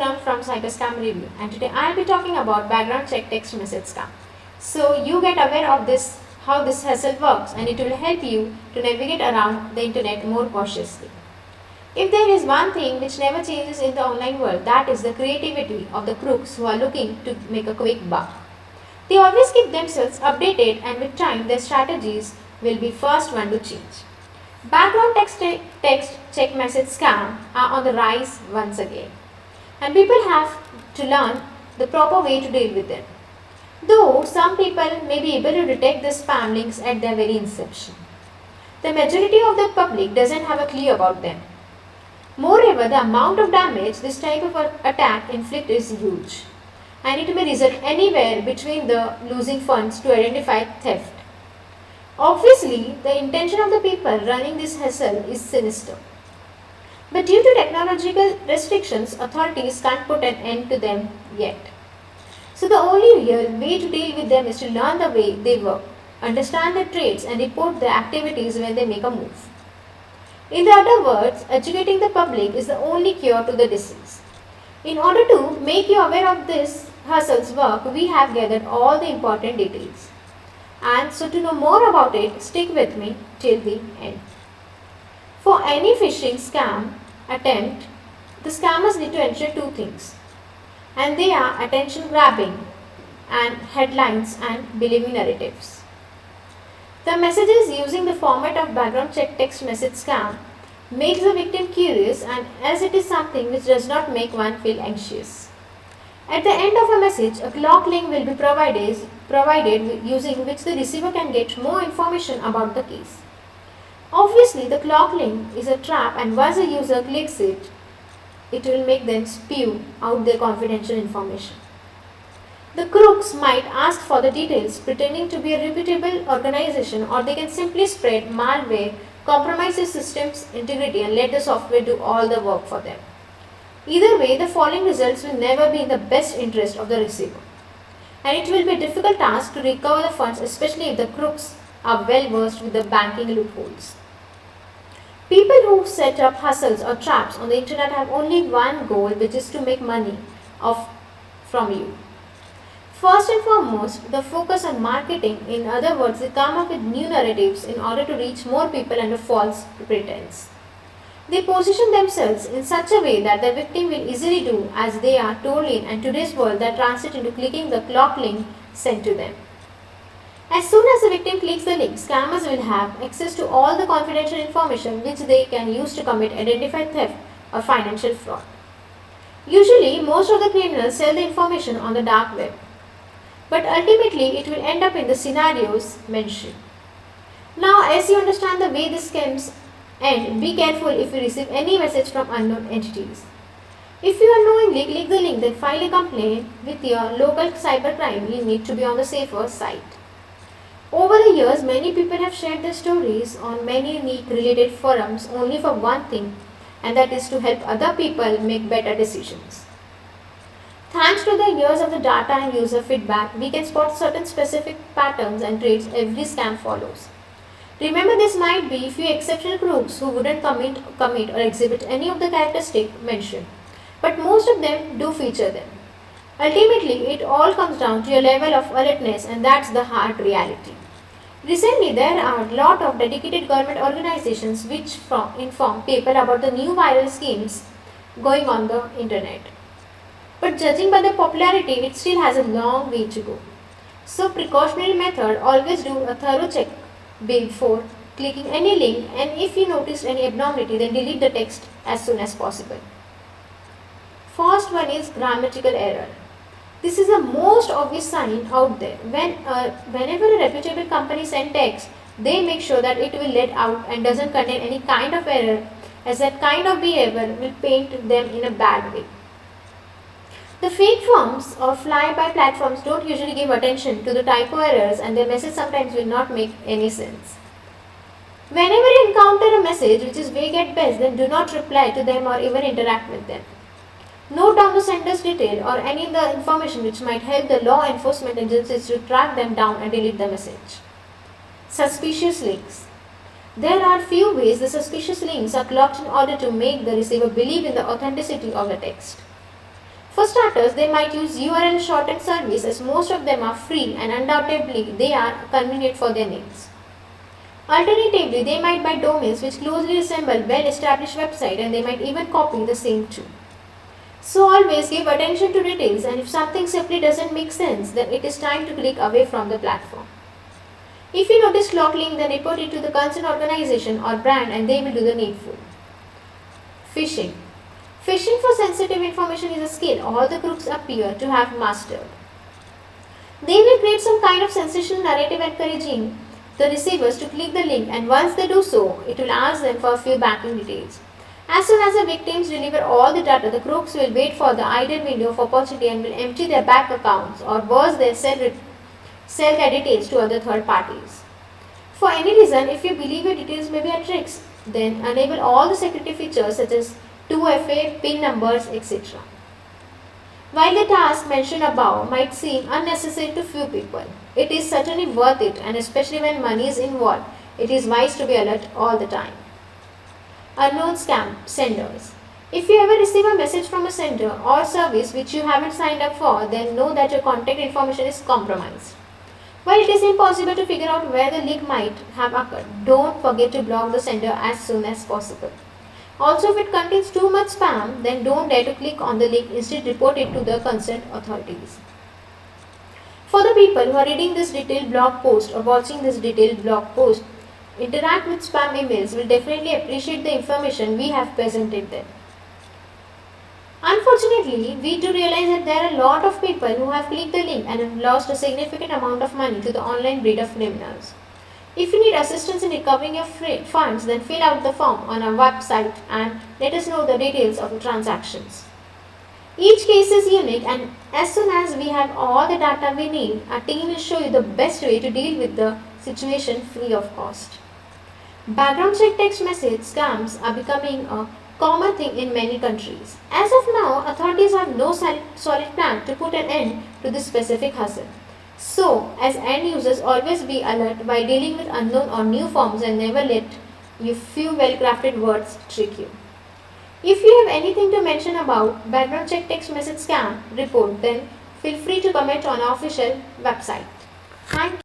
Poonam from Cyberscam Review, and today I'll be talking about background check text message scam. So you get aware of this, how this hassle works, and it will help you to navigate around the internet more cautiously. If there is one thing which never changes in the online world, that is the creativity of the crooks who are looking to make a quick buck. They always keep themselves updated, and with time their strategies will be first one to change. Background text check message scam are on the rise once again, and people have to learn the proper way to deal with them. Though some people may be able to detect the spam links at their very inception, the majority of the public doesn't have a clue about them. Moreover, the amount of damage this type of attack inflicts is huge, and it may result anywhere between the losing funds to identify theft. Obviously, the intention of the people running this hassle is sinister. But due to technological restrictions, authorities can't put an end to them yet. So the only real way to deal with them is to learn the way they work, understand their traits, and report their activities when they make a move. In other words, educating the public is the only cure to the disease. In order to make you aware of this hustle's work, we have gathered all the important details. And so to know more about it, stick with me till the end. For any phishing scam attempt, the scammers need to ensure two things, and they are attention grabbing and headlines and believing narratives. The messages using the format of background check text message scam makes the victim curious, and as it is something which does not make one feel anxious. At the end of a message, a clock link will be provided using which the receiver can get more information about the case. Obviously, the clock link is a trap, and once a user clicks it, it will make them spew out their confidential information. The crooks might ask for the details pretending to be a reputable organization, or they can simply spread malware, compromise the system's integrity, and let the software do all the work for them. Either way, the following results will never be in the best interest of the receiver, and it will be a difficult task to recover the funds, especially if the crooks are well versed with the banking loopholes. People who set up hustles or traps on the internet have only one goal, which is to make money from you. First and foremost, the focus on marketing. In other words, they come up with new narratives in order to reach more people under false pretense. They position themselves in such a way that the victim will easily do as they are told in, and today's world that translates into clicking the clock link sent to them. As soon as the victim clicks the link, scammers will have access to all the confidential information which they can use to commit identified theft or financial fraud. Usually, most of the criminals sell the information on the dark web, but ultimately it will end up in the scenarios mentioned. Now, as you understand the way these scams end, be careful if you receive any message from unknown entities. If you unknowingly click the link, then file a complaint with your local cybercrime. You need to be on the safer side. Over the years, many people have shared their stories on many unique related forums only for one thing, and that is to help other people make better decisions. Thanks to the years of the data and user feedback, we can spot certain specific patterns and traits every scam follows. Remember, this might be few exceptional crooks who wouldn't commit or exhibit any of the characteristics mentioned, but most of them do feature them. Ultimately, it all comes down to your level of alertness, and that's the hard reality. Recently, there are a lot of dedicated government organizations which inform people about the new viral schemes going on the internet. But judging by the popularity, it still has a long way to go. So, precautionary method, always do a thorough check before clicking any link, and if you notice any abnormality, then delete the text as soon as possible. First one is grammatical error. This is the most obvious sign out there. Whenever a reputable company sends text, they make sure that it will let out and doesn't contain any kind of error, as that kind of behavior will paint them in a bad way. The fake firms or fly-by platforms don't usually give attention to the typo errors, and their message sometimes will not make any sense. Whenever you encounter a message which is vague at best, then do not reply to them or even interact with them. Note down the sender's detail or any of the information which might help the law enforcement agencies to track them down and delete the message. Suspicious links. There are few ways the suspicious links are clocked in order to make the receiver believe in the authenticity of the text. For starters, they might use URL shortened service as most of them are free and undoubtedly they are convenient for their needs. Alternatively, they might buy domains which closely resemble well-established websites and they might even copy the same too. So always give attention to details, and if something simply doesn't make sense, then it is time to click away from the platform. If you notice clock link, then report it to the concerned organization or brand and they will do the needful. Phishing. Phishing for sensitive information is a skill all the crooks appear to have mastered. They will create some kind of sensational narrative encouraging the receivers to click the link, and once they do so, it will ask them for a few banking details. As soon as the victims deliver all the data, the crooks will wait for the ideal window of opportunity and will empty their bank accounts or burst their sell their details to other third parties. For any reason, if you believe your details may be a tricks, then enable all the security features such as 2FA, PIN numbers, etc. While the task mentioned above might seem unnecessary to few people, it is certainly worth it, and especially when money is involved, it is wise to be alert all the time. Unknown scam senders. If you ever receive a message from a sender or service which you haven't signed up for, then know that your contact information is compromised. While it is impossible to figure out where the leak might have occurred, don't forget to block the sender as soon as possible. Also, if it contains too much spam, then don't dare to click on the link, instead report it to the concerned authorities. For the people who are reading this detailed blog post or watching this detailed blog post, interact with spam emails will definitely appreciate the information we have presented them. Unfortunately, we do realize that there are a lot of people who have clicked the link and have lost a significant amount of money to the online breed of criminals. If you need assistance in recovering your funds, then fill out the form on our website and let us know the details of the transactions. Each case is unique, and as soon as we have all the data we need, our team will show you the best way to deal with the situation free of cost. Background check text message scams are becoming a common thing in many countries. As of now, authorities have no solid plan to put an end to this specific hustle. So, as end users, always be alert while dealing with unknown or new forms and never let your few well-crafted words trick you. If you have anything to mention about background check text message scam report, then feel free to comment on our official website. Thank you.